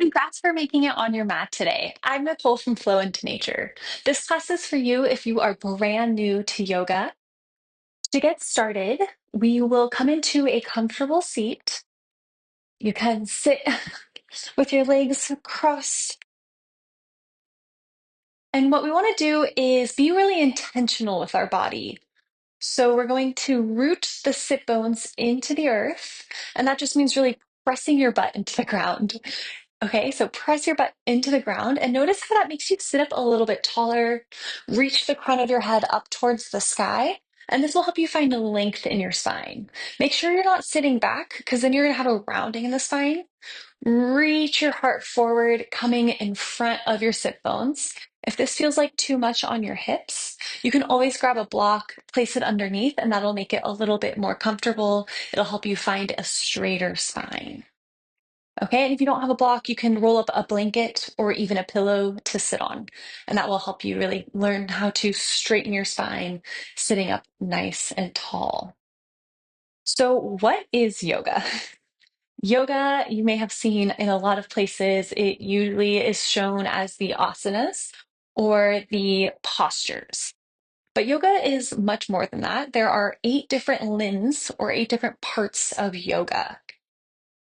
Congrats for making it on your mat today. I'm Nicole from Flow into Nature. This class is for you if you are brand new to yoga. To get started, we will come into a comfortable seat. You can sit with your legs crossed. And what we want to do is be really intentional with our body. So we're going to root the sit bones into the earth, and that just means really pressing your butt into the ground. Okay, so press your butt into the ground and notice how that makes you sit up a little bit taller, reach the crown of your head up towards the sky, and this will help you find a length in your spine. Make sure you're not sitting back because then you're going to have a rounding in the spine. Reach your heart forward, coming in front of your sit bones. If this feels like too much on your hips, you can always grab a block, place it underneath, and that'll make it a little bit more comfortable. It'll help you find a straighter spine. Okay, and if you don't have a block, you can roll up a blanket or even a pillow to sit on, and that will help you really learn how to straighten your spine sitting up nice and tall. So, what is yoga? Yoga, you may have seen in a lot of places, it usually is shown as the asanas or the postures. But yoga is much more than that. There are 8 different limbs or 8 different parts of yoga.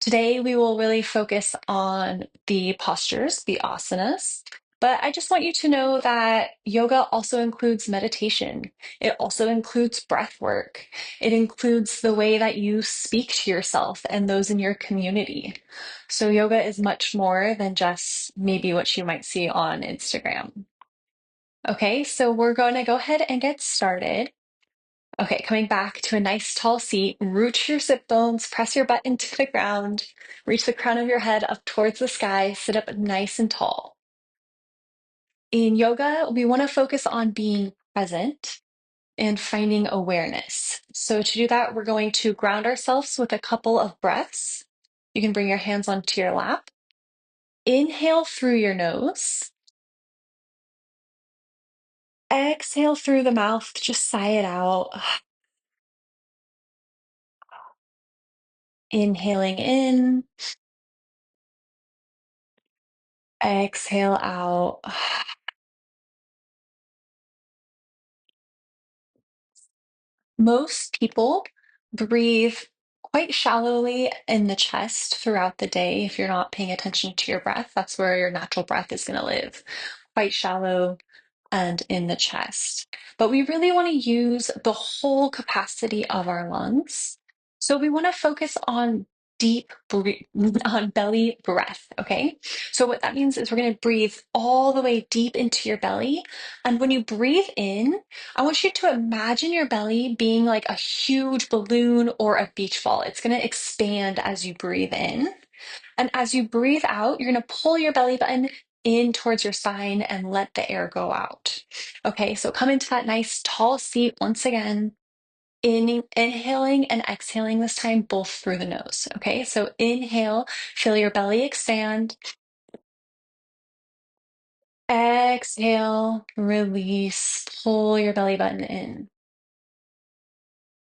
Today, we will really focus on the postures, the asanas. But I just want you to know that yoga also includes meditation. It also includes breath work. It includes the way that you speak to yourself and those in your community. So, yoga is much more than just maybe what you might see on Instagram. Okay, so we're going to go ahead and get started. Okay, coming back to a nice tall seat, root your sit bones, press your butt into the ground, reach the crown of your head up towards the sky, sit up nice and tall. In yoga, we want to focus on being present and finding awareness. So, to do that, we're going to ground ourselves with a couple of breaths. You can bring your hands onto your lap. Inhale through your nose. Exhale through the mouth, just sigh it out. Inhaling in, exhale out. Most people breathe quite shallowly in the chest throughout the day. If you're not paying attention to your breath, that's where your natural breath is going to live. Quite shallow and in the chest. But we really want to use the whole capacity of our lungs. So we want to focus on deep on belly breath, okay? So what that means is we're going to breathe all the way deep into your belly. And when you breathe in, I want you to imagine your belly being like a huge balloon or a beach ball. It's going to expand as you breathe in. And as you breathe out, you're going to pull your belly button in towards your spine and let the air go out. Okay, so come into that nice tall seat once again. Inhaling and exhaling this time both through the nose. Okay, so inhale, feel your belly expand. Exhale, release, pull your belly button in.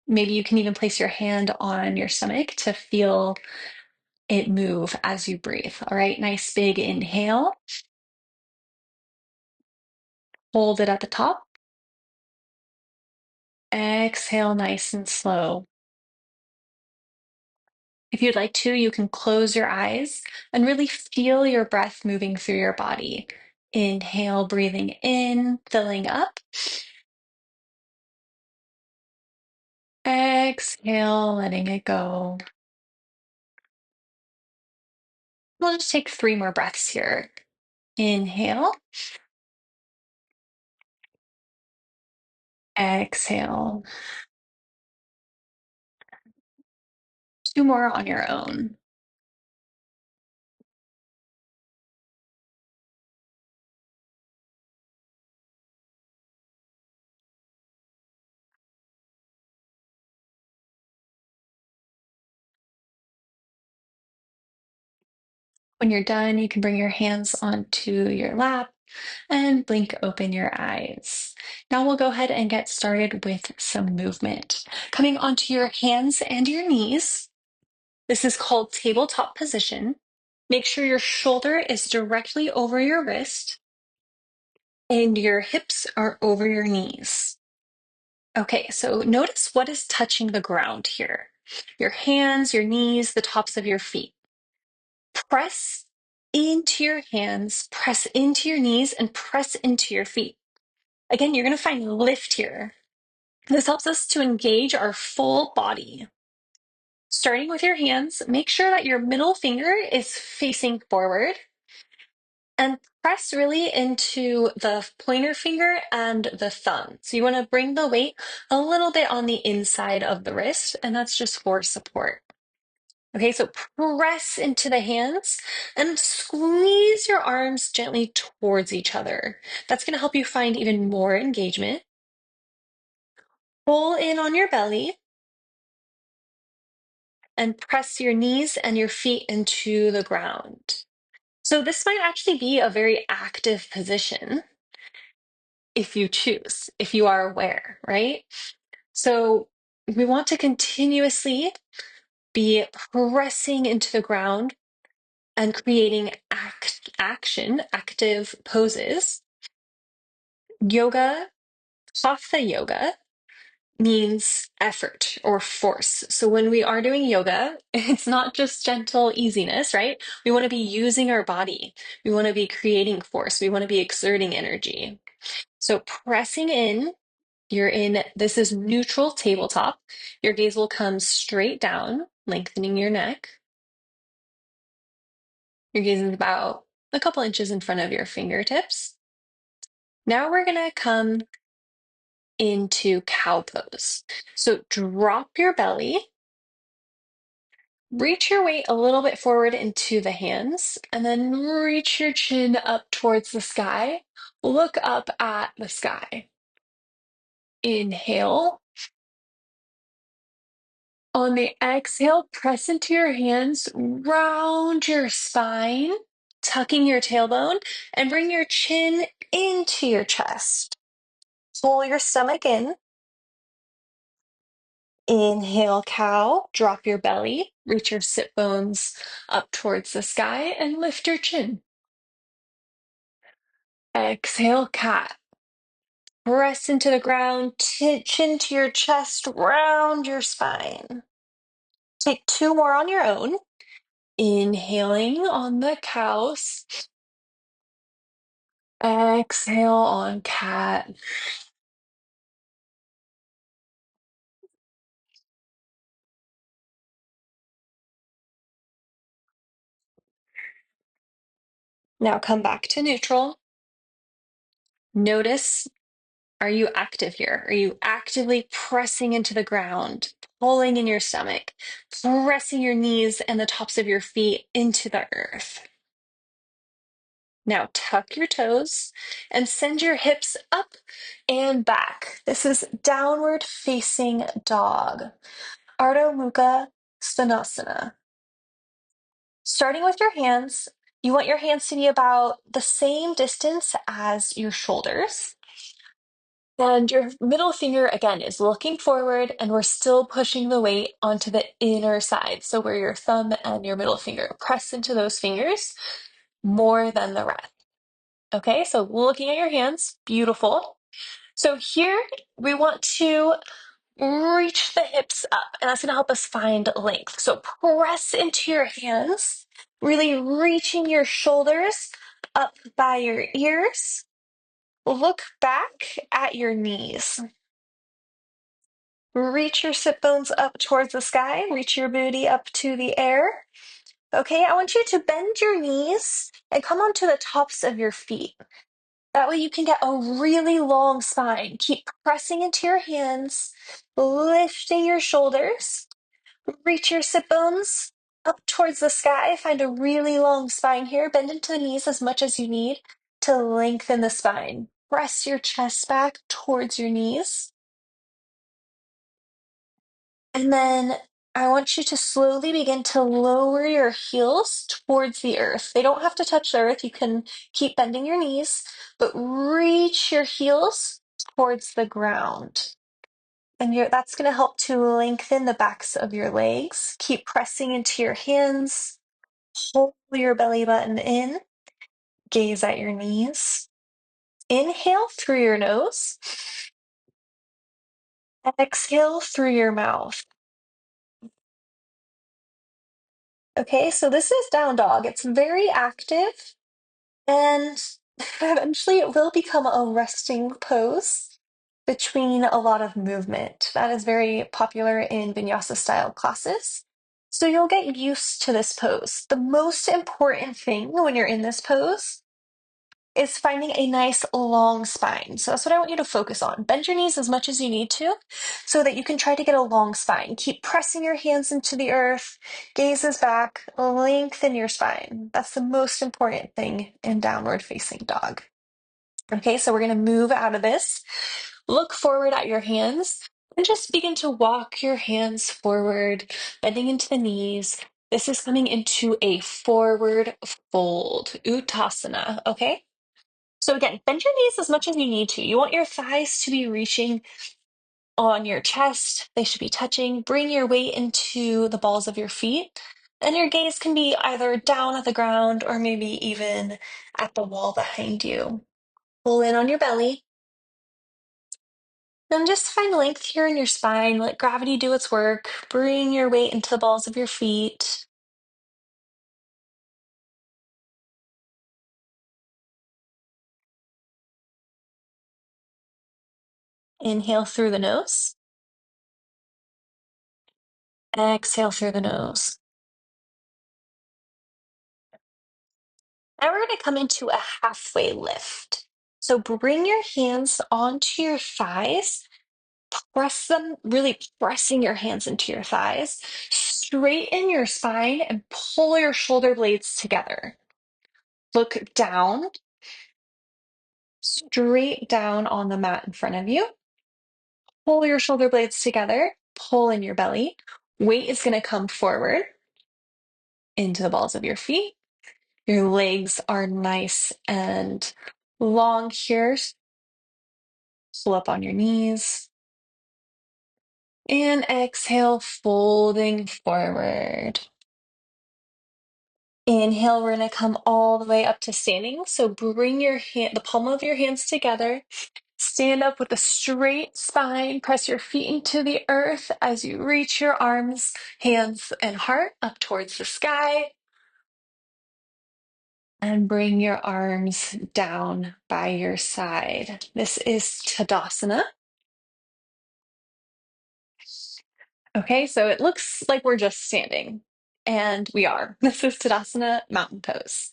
Maybe you can even place your hand on your stomach to feel it move as you breathe. All right, nice big inhale. Hold it at the top. Exhale nice and slow. If you'd like to, you can close your eyes and really feel your breath moving through your body. Inhale, breathing in, filling up. Exhale, letting it go. We'll just take 3 more breaths here. Inhale, exhale. 2 more on your own. When you're done, you can bring your hands onto your lap and blink open your eyes. Now we'll go ahead and get started with some movement. Coming onto your hands and your knees. This is called tabletop position. Make sure your shoulder is directly over your wrist and your hips are over your knees. Okay, so notice what is touching the ground here. Your hands, your knees, the tops of your feet. Press into your hands, press into your knees, and press into your feet. Again, you're going to find lift here. This helps us to engage our full body. Starting with your hands, make sure that your middle finger is facing forward and press really into the pointer finger and the thumb. So you want to bring the weight a little bit on the inside of the wrist, and that's just for support. Okay, so press into the hands and squeeze your arms gently towards each other. That's going to help you find even more engagement. Pull in on your belly and press your knees and your feet into the ground. So this might actually be a very active position if you choose, if you are aware, right? So we want to continuously be pressing into the ground and creating active poses. Yoga, hatha yoga, means effort or force. So when we are doing yoga, it's not just gentle easiness, right? We want to be using our body. We want to be creating force. We want to be exerting energy. So pressing in, this is neutral tabletop. Your gaze will come straight down, lengthening your neck. Your gaze is about a couple inches in front of your fingertips. Now we're going to come into cow pose. So drop your belly, reach your weight a little bit forward into the hands, and then reach your chin up towards the sky. Look up at the sky. Inhale. On the exhale, press into your hands, round your spine, tucking your tailbone, and bring your chin into your chest. Pull your stomach in. Inhale, cow, drop your belly, reach your sit bones up towards the sky, and lift your chin. Exhale, cat. Press into the ground, chin to your chest, round your spine. Take two more on your own. Inhaling on the cows. Exhale on cat. Now come back to neutral. Notice, are you active here? Are you actively pressing into the ground, pulling in your stomach, pressing your knees and the tops of your feet into the earth? Now tuck your toes and send your hips up and back. This is downward facing dog, Ardha Mukha Svanasana. Starting with your hands, you want your hands to be about the same distance as your shoulders. And your middle finger, again, is looking forward, and we're still pushing the weight onto the inner side. So where your thumb and your middle finger press into those fingers more than the rest. Okay, so looking at your hands, beautiful. So here we want to reach the hips up, and that's going to help us find length. So press into your hands, really reaching your shoulders up by your ears. Look back at your knees. Reach your sit bones up towards the sky. Reach your booty up to the air. Okay, I want you to bend your knees and come onto the tops of your feet. That way you can get a really long spine. Keep pressing into your hands, lifting your shoulders. Reach your sit bones up towards the sky. Find a really long spine here. Bend into the knees as much as you need to lengthen the spine. Press your chest back towards your knees. And then I want you to slowly begin to lower your heels towards the earth. They don't have to touch the earth. You can keep bending your knees, but reach your heels towards the ground. And that's going to help to lengthen the backs of your legs. Keep pressing into your hands. Pull your belly button in, gaze at your knees. Inhale through your nose, exhale through your mouth. Okay, so this is down dog. It's very active and eventually it will become a resting pose between a lot of movement. That is very popular in vinyasa style classes. So you'll get used to this pose. The most important thing when you're in this pose is finding a nice long spine. So that's what I want you to focus on. Bend your knees as much as you need to so that you can try to get a long spine. Keep pressing your hands into the earth, gazes back, lengthen your spine. That's the most important thing in downward facing dog. Okay, so we're going to move out of this. Look forward at your hands and just begin to walk your hands forward, bending into the knees. This is coming into a forward fold, Uttasana, okay? So again, bend your knees as much as you need to. You want your thighs to be reaching on your chest. They should be touching. Bring your weight into the balls of your feet. And your gaze can be either down at the ground or maybe even at the wall behind you. Pull in on your belly. Then just find length here in your spine. Let gravity do its work. Bring your weight into the balls of your feet. Inhale through the nose. Exhale through the nose. Now we're going to come into a halfway lift. So bring your hands onto your thighs, press them, really pressing your hands into your thighs, straighten your spine and pull your shoulder blades together. Look down, straight down on the mat in front of you. Pull your shoulder blades together, pull in your belly. Weight is going to come forward into the balls of your feet. Your legs are nice and long here. Pull up on your knees. And exhale, folding forward. Inhale, we're going to come all the way up to standing. So bring your hand, the palm of your hands together. Stand up with a straight spine. Press your feet into the earth as you reach your arms, hands, and heart up towards the sky. And bring your arms down by your side. This is Tadasana. Okay, so it looks like we're just standing, and we are. This is Tadasana Mountain Pose.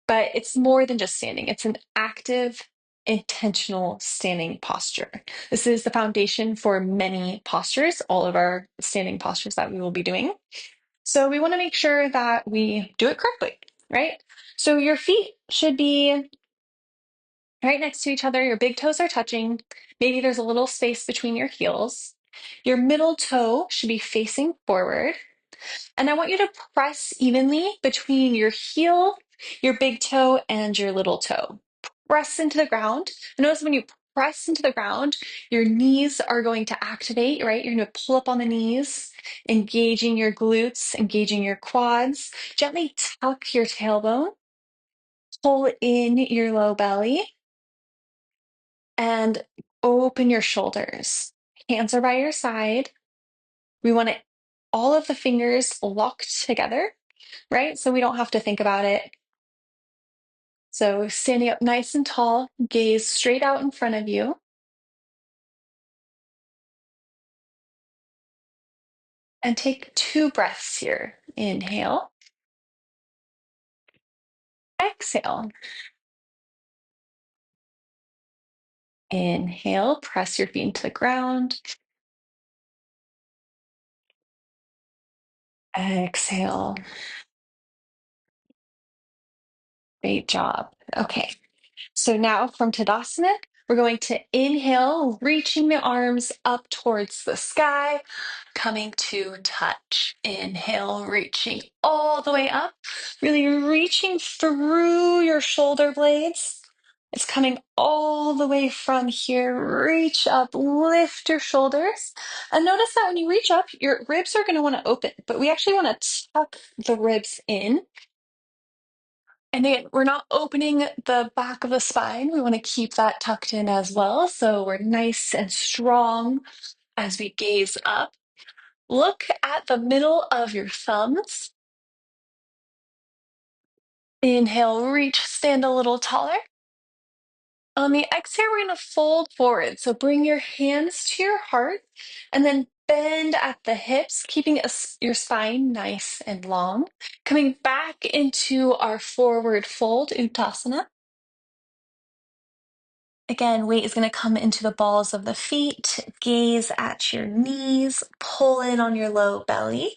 But it's more than just standing, it's an active, intentional standing posture. This is the foundation for many postures, all of our standing postures that we will be doing. So we want to make sure that we do it correctly, right? So your feet should be right next to each other. Your big toes are touching. Maybe there's a little space between your heels. Your middle toe should be facing forward. And I want you to press evenly between your heel, your big toe, and your little toe. Press into the ground. And notice when you press into the ground, your knees are going to activate, right? You're going to pull up on the knees, engaging your glutes, engaging your quads. Gently tuck your tailbone, pull in your low belly, and open your shoulders. Hands are by your side. We want all of the fingers locked together, right? So we don't have to think about it. So standing up nice and tall, gaze straight out in front of you. And take 2 breaths here. Inhale, exhale. Inhale, press your feet into the ground. Exhale. Great job. Okay. So now from Tadasana, we're going to inhale, reaching the arms up towards the sky, coming to touch. Inhale, reaching all the way up, really reaching through your shoulder blades. It's coming all the way from here. Reach up, lift your shoulders. And notice that when you reach up, your ribs are going to want to open, but we actually want to tuck the ribs in. And again, we're not opening the back of the spine. We want to keep that tucked in as well. So we're nice and strong as we gaze up. Look at the middle of your thumbs. Inhale, reach, stand a little taller. On the exhale, we're going to fold forward. So bring your hands to your heart and then bend at the hips, keeping your spine nice and long. Coming back into our forward fold, Uttasana. Again, weight is going to come into the balls of the feet. Gaze at your knees. Pull in on your low belly.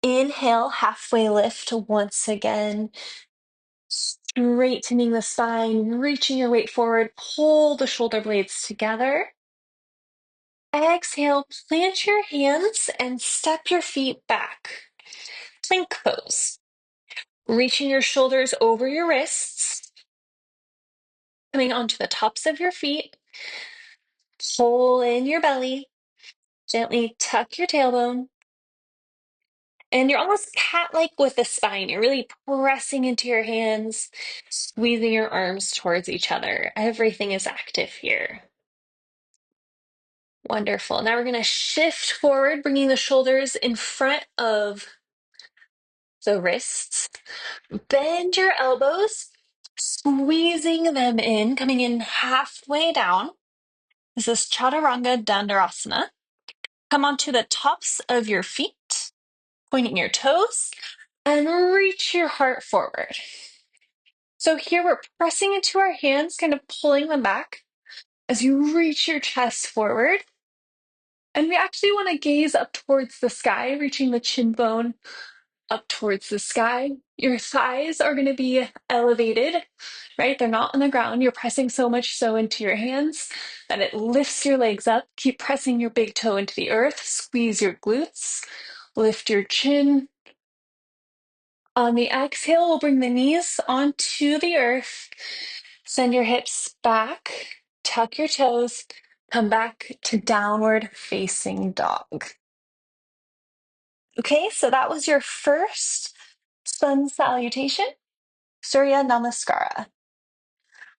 Inhale, halfway lift once again. Straightening the spine, reaching your weight forward. Pull the shoulder blades together. Exhale, plant your hands and step your feet back. Plank pose. Reaching your shoulders over your wrists. Coming onto the tops of your feet. Pull in your belly. Gently tuck your tailbone. And you're almost cat-like with the spine. You're really pressing into your hands, squeezing your arms towards each other. Everything is active here. Wonderful. Now we're going to shift forward, bringing the shoulders in front of the wrists. Bend your elbows, squeezing them in, coming in halfway down. This is Chaturanga Dandasana. Come onto the tops of your feet, pointing your toes, and reach your heart forward. So here we're pressing into our hands, kind of pulling them back as you reach your chest forward. And we actually want to gaze up towards the sky, reaching the chin bone up towards the sky. Your thighs are going to be elevated, right? They're not on the ground. You're pressing so much so into your hands that it lifts your legs up. Keep pressing your big toe into the earth. Squeeze your glutes. Lift your chin. On the exhale, we'll bring the knees onto the earth. Send your hips back. Tuck your toes. Come back to downward facing dog. Okay, so that was your first sun salutation, Surya Namaskara.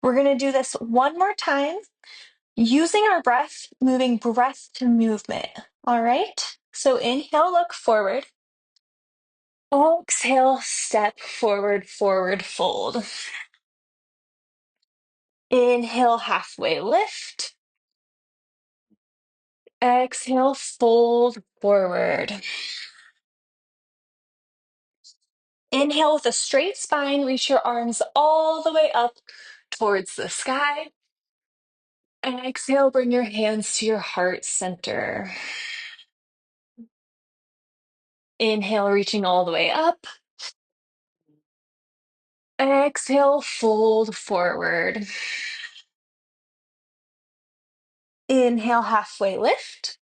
We're going to do this one more time using our breath, moving breath to movement. All right, so inhale, look forward. Exhale, step forward, forward fold. Inhale, halfway lift. Exhale, fold forward. Inhale with a straight spine, reach your arms all the way up towards the sky. And exhale, bring your hands to your heart center. Inhale, reaching all the way up. Exhale, fold forward. Inhale, halfway lift.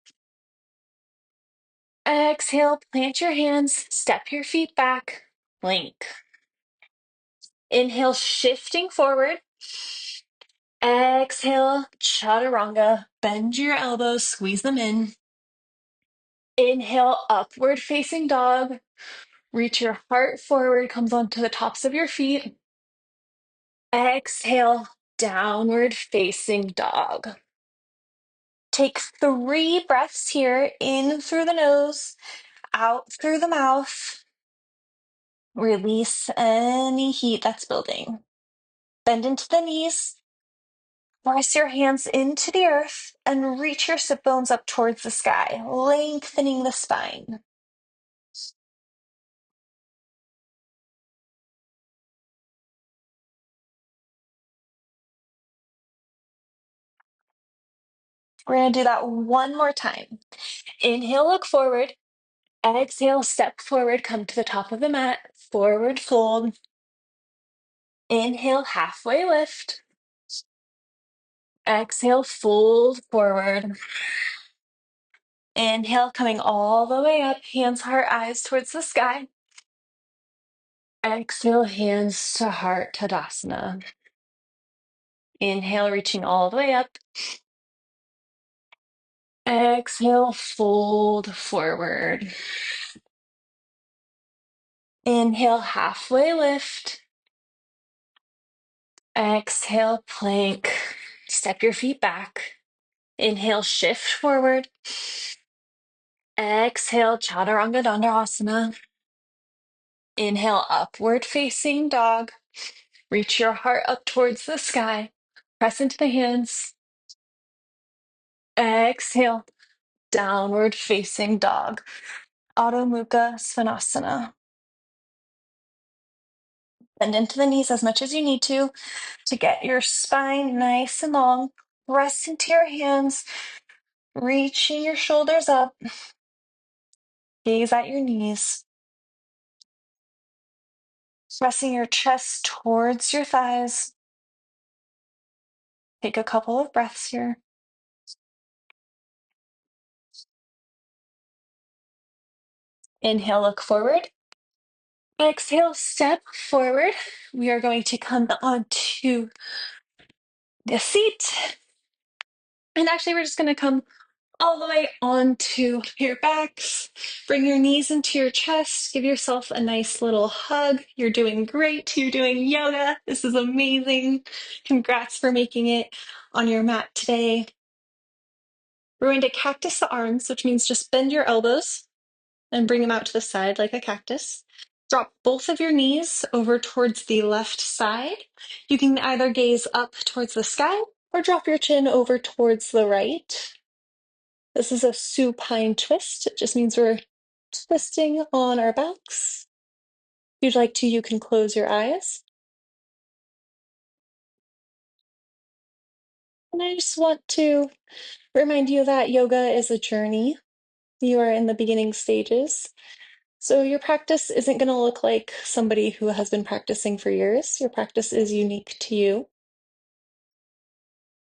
Exhale, plant your hands, step your feet back, plank. Inhale, shifting forward. Exhale, chaturanga. Bend your elbows, squeeze them in. Inhale, upward facing dog. Reach your heart forward, comes onto the tops of your feet. Exhale, downward facing dog. Take 3 breaths here, in through the nose, out through the mouth. Release any heat that's building. Bend into the knees. Press your hands into the earth and reach your sit bones up towards the sky, lengthening the spine. We're going to do that one more time. Inhale, look forward. Exhale, step forward, come to the top of the mat, forward fold. Inhale, halfway lift. Exhale, fold forward. Inhale, coming all the way up, hands, heart, eyes towards the sky. Exhale, hands to heart, Tadasana. Inhale, reaching all the way up. Exhale, fold forward. Inhale, halfway lift. Exhale, plank. Step your feet back. Inhale, shift forward. Exhale, Chaturanga Dandasana. Inhale, upward facing dog. Reach your heart up towards the sky. Press into the hands. Exhale, downward facing dog. Adho Mukha Svanasana. Bend into the knees as much as you need to get your spine nice and long. Press into your hands, reaching your shoulders up. Gaze at your knees. Pressing your chest towards your thighs. Take a couple of breaths here. Inhale, look forward. Exhale, step forward. We are going to come onto the seat. And actually, we're just going to come all the way onto your backs. Bring your knees into your chest. Give yourself a nice little hug. You're doing great. You're doing yoga. This is amazing. Congrats for making it on your mat today. We're going to cactus the arms, which means just bend your elbows and bring them out to the side like a cactus. Drop both of your knees over towards the left side. You can either gaze up towards the sky or drop your chin over towards the right. This is a supine twist. It just means we're twisting on our backs. If you'd like to, you can close your eyes. And I just want to remind you that yoga is a journey. You are in the beginning stages. So your practice isn't going to look like somebody who has been practicing for years. Your practice is unique to you.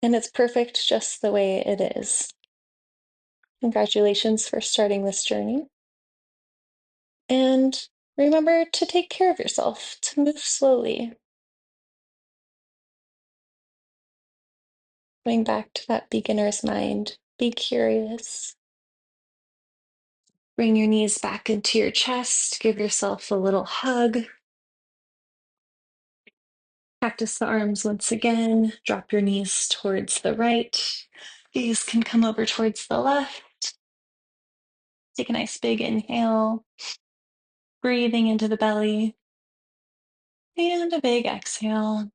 And it's perfect just the way it is. Congratulations for starting this journey. And remember to take care of yourself, to move slowly. Going back to that beginner's mind, be curious. Bring your knees back into your chest. Give yourself a little hug. Practice the arms once again. Drop your knees towards the right. Gaze can come over towards the left. Take a nice big inhale. Breathing into the belly. And a big exhale.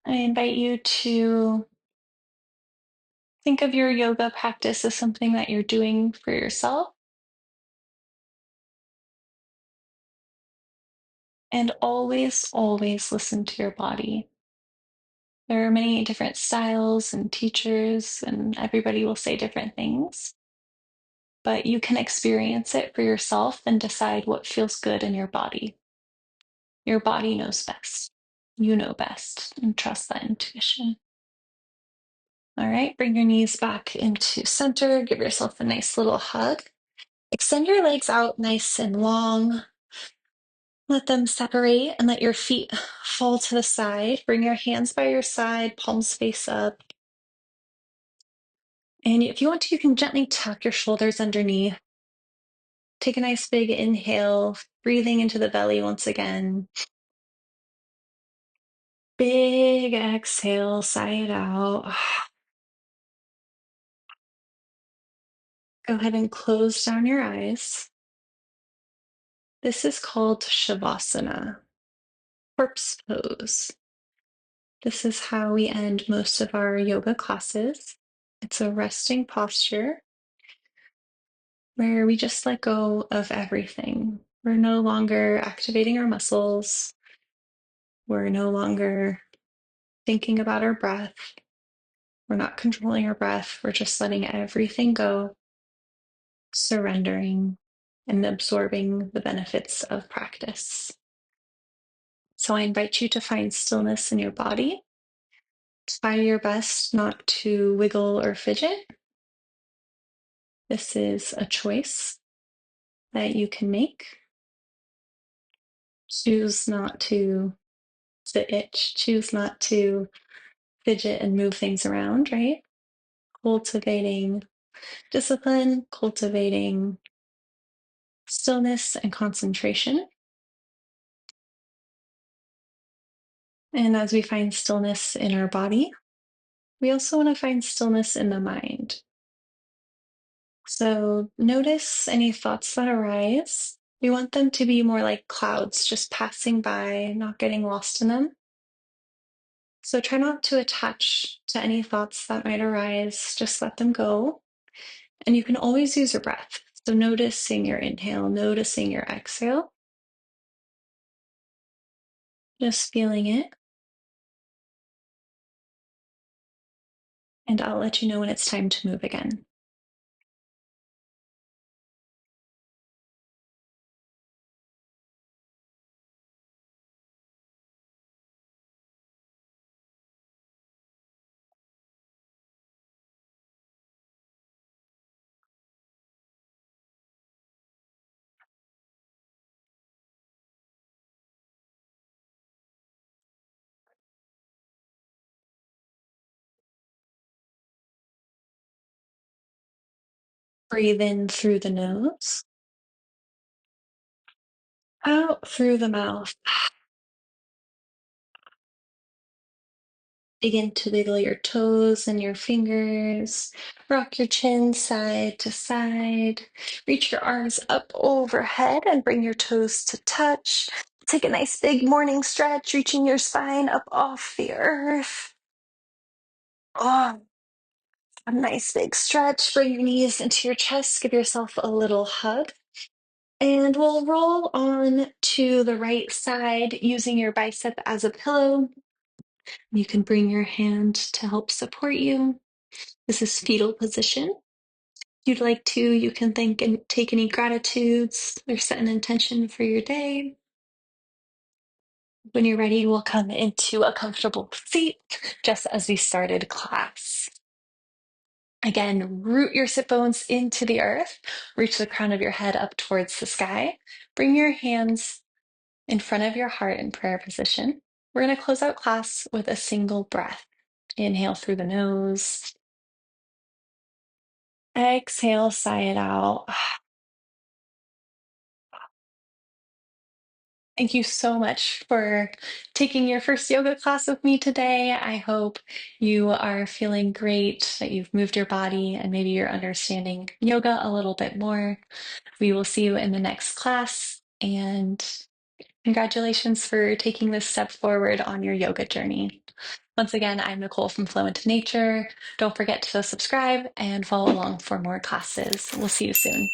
I invite you to think of your yoga practice as something that you're doing for yourself. And always, always listen to your body. There are many different styles and teachers, and everybody will say different things. But you can experience it for yourself and decide what feels good in your body. Your body knows best. You know best, and trust that intuition. All right, bring your knees back into center. Give yourself a nice little hug. Extend your legs out nice and long. Let them separate and let your feet fall to the side. Bring your hands by your side, palms face up. And if you want to, you can gently tuck your shoulders underneath. Take a nice big inhale, breathing into the belly once again. Big exhale, sigh it out. Go ahead and close down your eyes. This is called Shavasana, corpse pose. This is how we end most of our yoga classes. It's a resting posture where we just let go of everything. We're no longer activating our muscles. We're no longer thinking about our breath. We're not controlling our breath. We're just letting everything go, surrendering, and absorbing the benefits of practice. So I invite you to find stillness in your body. Try your best not to wiggle or fidget. This is a choice that you can make. Choose not to itch, choose not to fidget and move things around, right? Cultivating discipline, cultivating stillness and concentration. And as we find stillness in our body, we also want to find stillness in the mind. So notice any thoughts that arise. We want them to be more like clouds, just passing by, not getting lost in them. So try not to attach to any thoughts that might arise, just let them go. And you can always use your breath. So noticing your inhale, noticing your exhale, just feeling it. And I'll let you know when it's time to move again. Breathe in through the nose, out through the mouth. Begin to wiggle your toes and your fingers. Rock your chin side to side. Reach your arms up overhead and bring your toes to touch. Take a nice big morning stretch, reaching your spine up off the earth. Oh, a nice big stretch. Bring your knees into your chest. Give yourself a little hug. And we'll roll on to the right side using your bicep as a pillow. You can bring your hand to help support you. This is fetal position. If you'd like to, you can think and take any gratitudes or set an intention for your day. When you're ready, we'll come into a comfortable seat just as we started class. Again, root your sit bones into the earth. Reach the crown of your head up towards the sky. Bring your hands in front of your heart in prayer position. We're going to close out class with a single breath. Inhale through the nose. Exhale, sigh it out. Thank you so much for taking your first yoga class with me today. I hope you are feeling great, that you've moved your body, and maybe you're understanding yoga a little bit more. We will see you in the next class, and congratulations for taking this step forward on your yoga journey. Once again, I'm Nicole from Flow into Nature. Don't forget to subscribe and follow along for more classes. We'll see you soon.